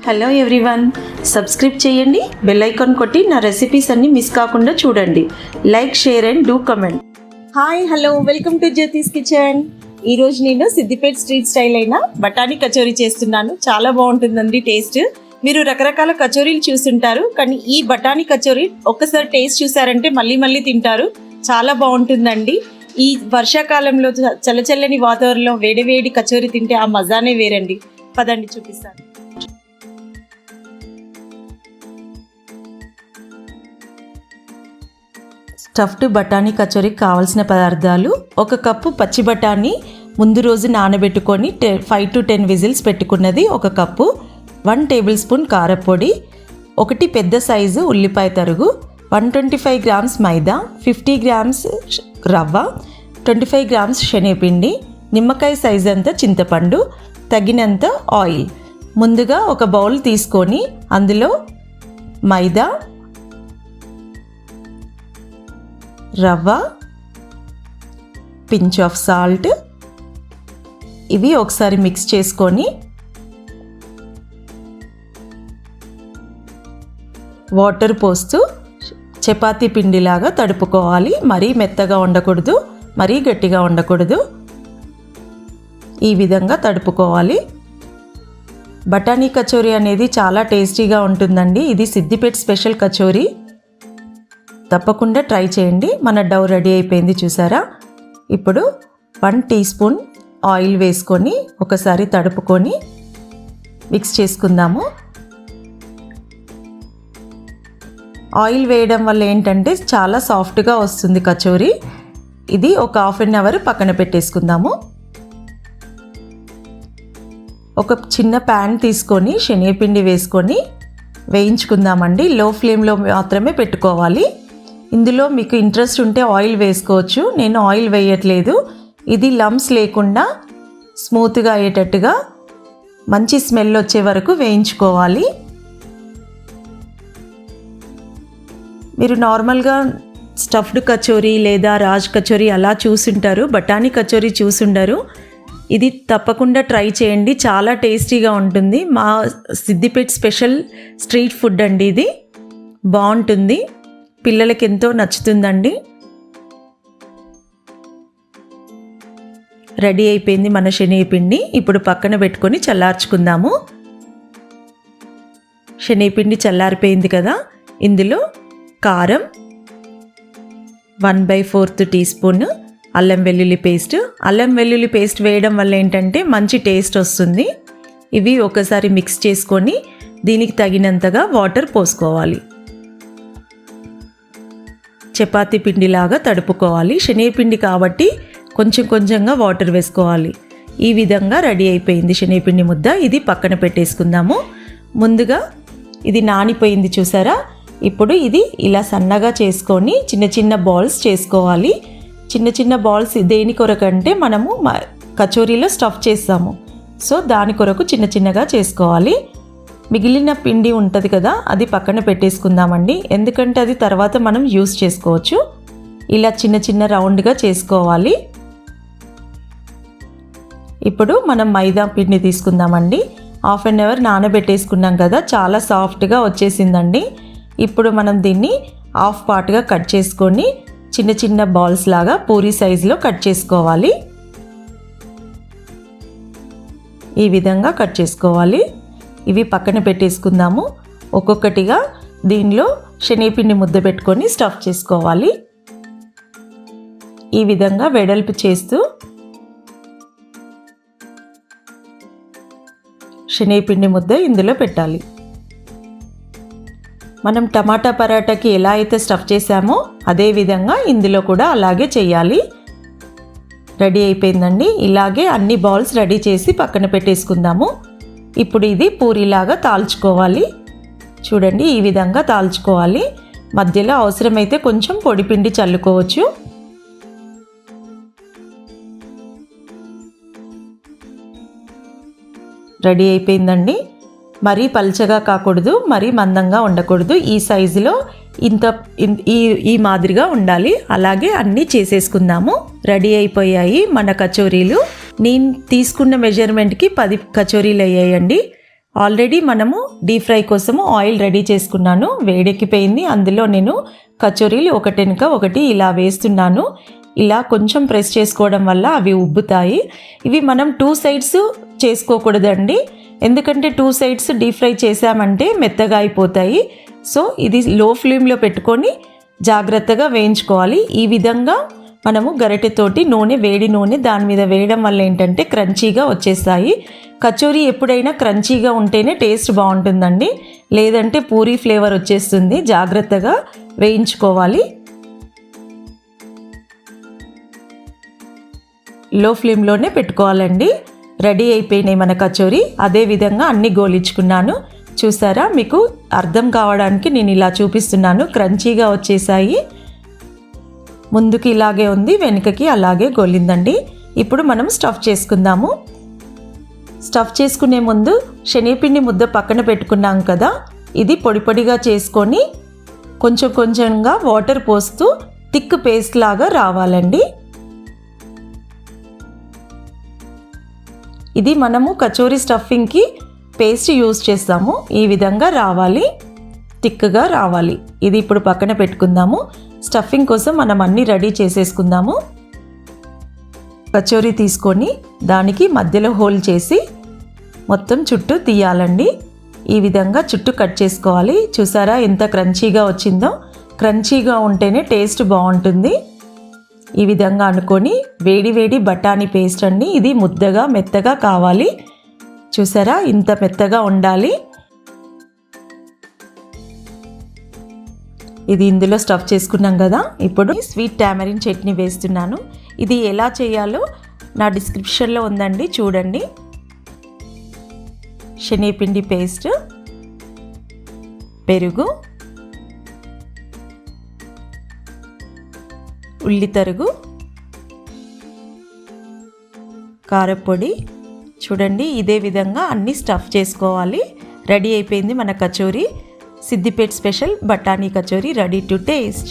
Hello everyone, subscribe చేయండి, bell icon కొట్టి నా రెసిపీస్ అన్నీ మిస్ కాకుండా చూడండి. Like, share and do comment. Hi, hello, welcome to జ్యోతిస్ kitchen. ఈరోజు నేను సిద్దిపేట్ స్ట్రీట్ స్టైల్ అయిన బఠానీ కచోరీ చేస్తున్నాను. చాలా బాగుంటుందండి టేస్ట్. మీరు రకరకాల కచోరీలు చూస్తుంటారు, కానీ ఈ బఠానీ కచోరీ ఒక్కసారి టేస్ట్ చూసారంటే మళ్ళీ మళ్ళీ తింటారు. చాలా బాగుంటుందండి. ఈ వర్షాకాలంలో చల్లచల్లని వాతావరణంలో వేడి వేడి కచోరీ తింటే ఆ మజానే వేరండి. పదండి చూపిస్తాను. స్టఫ్డ్ బఠానీ కచోరీకి కావాల్సిన పదార్థాలు: 1 కప్పు పచ్చి బఠానీ ముందు రోజు నానబెట్టుకొని 5 to 10 విజిల్స్ పెట్టుకున్నది 1 కప్పు, 1 టేబుల్ స్పూన్ కారపొడి, 1 పెద్ద సైజు ఉల్లిపాయ తరుగు, 125 గ్రామ్స్ మైదా, 50 గ్రామ్స్ రవ్వ, 25 గ్రామ్స్ శనగపిండి, నిమ్మకాయ సైజ్ అంత చింతపండు, తగినంత ఆయిల్. ముందుగా ఒక బౌల్ తీసుకొని అందులో మైదా, రవ్వ, పించ్ ఆఫ్ సాల్ట్ ఇవి ఒకసారి మిక్స్ చేసుకొని వాటర్ పోస్తూ చపాతీ పిండిలాగా తడుపుకోవాలి. మరీ మెత్తగా ఉండకూడదు, మరీ గట్టిగా ఉండకూడదు. ఈ విధంగా తడుపుకోవాలి. బఠానీ కచోరీ అనేది చాలా టేస్టీగా ఉంటుందండి. ఇది సిద్దిపేట్ స్పెషల్ కచోరీ. తప్పకుండా ట్రై చేయండి. మన డౌ రెడీ అయిపోయింది చూసారా. ఇప్పుడు 1 టీ స్పూన్ ఆయిల్ వేసుకొని ఒకసారి తడుపుకొని మిక్స్ చేసుకుందాము. ఆయిల్ వేయడం వల్ల ఏంటంటే చాలా సాఫ్ట్గా వస్తుంది కచోరీ. ఇది ఒక 1/2 అవర్ పక్కన పెట్టేసుకుందాము. ఒక చిన్న ప్యాన్ తీసుకొని శనగపిండి వేసుకొని వేయించుకుందామండి. లో ఫ్లేమ్లో మాత్రమే పెట్టుకోవాలి. ఇందులో మీకు ఇంట్రెస్ట్ ఉంటే ఆయిల్ వేసుకోవచ్చు. నేను ఆయిల్ వేయట్లేదు. ఇది లమ్స్ లేకుండా స్మూత్గా అయ్యేటట్టుగా మంచి స్మెల్ వచ్చే వరకు వేయించుకోవాలి. మీరు నార్మల్గా స్టఫ్డ్ కచోరీ లేదా రాజ్ కచోరీ అలా చూసుంటారు, బఠానీ కచోరీ చూసుండరు. ఇది తప్పకుండా ట్రై చేయండి. చాలా టేస్టీగా ఉంటుంది. మా సిద్దిపేట్ స్పెషల్ స్ట్రీట్ ఫుడ్ అండి. ఇది బాగుంటుంది, పిల్లలకి ఎంతో నచ్చుతుందండి. రెడీ అయిపోయింది మన శనగపిండి. ఇప్పుడు పక్కన పెట్టుకొని చల్లార్చుకుందాము. శనగపిండి చల్లారిపోయింది కదా. ఇందులో కారం, 1/4 టీ స్పూన్ అల్లం వెల్లుల్లి పేస్ట్. అల్లం వెల్లుల్లి పేస్ట్ వేయడం వల్ల ఏంటంటే మంచి టేస్ట్ వస్తుంది. ఇవి ఒకసారి మిక్స్ చేసుకొని దీనికి తగినంతగా వాటర్ పోసుకోవాలి. చపాతీ పిండిలాగా తడుపుకోవాలి. శనగపిండి కాబట్టి కొంచెం కొంచెంగా వాటర్ వేసుకోవాలి. ఈ విధంగా రెడీ అయిపోయింది శనగపిండి ముద్ద. ఇది పక్కన పెట్టేసుకుందాము. ముందుగా ఇది నానిపోయింది చూసారా. ఇప్పుడు ఇది ఇలా సన్నగా చేసుకొని చిన్న చిన్న బాల్స్ చేసుకోవాలి. చిన్న చిన్న బాల్స్ దేని కొరకంటే మనము కచోరీలో స్టఫ్ చేస్తాము, సో దాని కొరకు చిన్న చిన్నగా చేసుకోవాలి. మిగిలిన పిండి ఉంటుంది కదా, అది పక్కన పెట్టేసుకుందామండి. ఎందుకంటే అది తర్వాత మనం యూస్ చేసుకోవచ్చు. ఇలా చిన్న చిన్న రౌండ్గా చేసుకోవాలి. ఇప్పుడు మనం మైదా పిండి తీసుకుందామండి. 1/2 అవర్ నానబెట్టేసుకున్నాం కదా, చాలా సాఫ్ట్గా వచ్చేసిందండి. ఇప్పుడు మనం దీన్ని హాఫ్ పార్ట్గా కట్ చేసుకొని చిన్న చిన్న బాల్స్ లాగా పూరీ సైజులో కట్ చేసుకోవాలి. ఈ విధంగా కట్ చేసుకోవాలి. ఇవి పక్కన పెట్టేసుకుందాము. ఒక్కొక్కటిగా దీనిలో శనగపిండి ముద్ద పెట్టుకొని స్టఫ్ చేసుకోవాలి. ఈ విధంగా వెడల్పు చేస్తూ శనగపిండి ముద్ద ఇందులో పెట్టాలి. మనం టమాటా పరాటాకి ఎలా అయితే స్టఫ్ చేసామో అదే విధంగా ఇందులో కూడా అలాగే చేయాలి. రెడీ అయిపోయిందండి. ఇలాగే అన్ని బాల్స్ రెడీ చేసి పక్కన పెట్టేసుకుందాము. ఇప్పుడు ఇది పూరీలాగా తాల్చుకోవాలి. చూడండి, ఈ విధంగా తాల్చుకోవాలి. మధ్యలో అవసరమైతే కొంచెం పొడిపిండి చల్లుకోవచ్చు. రెడీ అయిపోయిందండి. మరీ పల్చగా కాకూడదు, మరీ మందంగా ఉండకూడదు. ఈ సైజులో ఈ మాదిరిగా ఉండాలి. అలాగే అన్నీ చేసేసుకుందాము. రెడీ అయిపోయాయి మన కచోరీలు. నేను తీసుకున్న మెజర్మెంట్కి 10 కచోరీలు అయ్యాయండి. ఆల్రెడీ మనము డీప్ ఫ్రై కోసము ఆయిల్ రెడీ చేసుకున్నాను. వేడెక్కిపోయింది. అందులో నేను కచోరీలు ఒకటెనుక ఒకటి ఇలా వేస్తున్నాను. ఇలా కొంచెం ప్రెస్ చేసుకోవడం వల్ల అవి ఉబ్బుతాయి. ఇవి మనం 2 సైడ్స్ చేసుకోకూడదండి, ఎందుకంటే 2 సైడ్స్ డీప్ ఫ్రై చేసామంటే మెత్తగా అయిపోతాయి. సో ఇది లో ఫ్లేమ్లో పెట్టుకొని జాగ్రత్తగా వేయించుకోవాలి. ఈ విధంగా మనము గరిటెతోటి వేడి నూనె దాని మీద వేయడం వల్ల ఏంటంటే క్రంచీగా వచ్చేస్తాయి. కచోరీ ఎప్పుడైనా క్రంచీగా ఉంటేనే టేస్ట్ బాగుంటుందండి, లేదంటే పూరీ ఫ్లేవర్ వచ్చేస్తుంది. జాగ్రత్తగా వేయించుకోవాలి. లో ఫ్లేమ్లోనే పెట్టుకోవాలండి. రెడీ అయిపోయినాయి మన కచోరీ. అదే విధంగా అన్ని గోలించుకున్నాను. చూసారా, మీకు అర్థం కావడానికి నేను ఇలా చూపిస్తున్నాను. క్రంచీగా వచ్చేసాయి. ముందుకి ఇలాగే ఉంది, వెనుకకి అలాగే గోలిందండి. ఇప్పుడు మనం స్టఫ్ చేసుకుందాము. స్టఫ్ చేసుకునే ముందు శనగపిండి ముద్ద పక్కన పెట్టుకున్నాం కదా, ఇది పొడి పొడిగా చేసుకొని కొంచెం కొంచెంగా వాటర్ పోస్తూ థిక్ పేస్ట్ లాగా రావాలండి. ఇది మనము కచోరీ స్టఫింగ్కి పేస్ట్ యూజ్ చేస్తాము. ఈ విధంగా రావాలి, థిక్గా రావాలి. ఇది ఇప్పుడు పక్కన పెట్టుకుందాము. స్టఫింగ్ కోసం మనం అన్నీ రెడీ చేసేసుకుందాము. కచోరీ తీసుకొని దానికి మధ్యలో హోల్ చేసి మొత్తం చుట్టూ తీయాలండి. ఈ విధంగా చుట్టూ కట్ చేసుకోవాలి. చూసారా ఎంత క్రంచీగా వచ్చిందో? క్రంచీగా ఉంటేనే టేస్ట్ బాగుంటుంది. ఈ విధంగా అనుకొని వేడి వేడి బఠానీ పేస్ట్ అండి, ఇది ముద్దగా మెత్తగా కావాలి. చూసారా, ఇంత మెత్తగా ఉండాలి. ఇది ఇందులో స్టఫ్ చేసుకున్నాం కదా. ఇప్పుడు స్వీట్ టామరిన్ చట్నీ వేస్తున్నాను. ఇది ఎలా చేయాలో నా డిస్క్రిప్షన్లో ఉందండి, చూడండి. శనగపిండి పేస్ట్, పెరుగు, ఉల్లి తరుగు, కారపొడి. చూడండి, ఇదే విధంగా అన్నీ స్టఫ్ చేసుకోవాలి. రెడీ అయిపోయింది మన కచోరీ. సిద్దిపేట్ స్పెషల్ బఠానీ కచోరీ రెడీ టు టేస్ట్.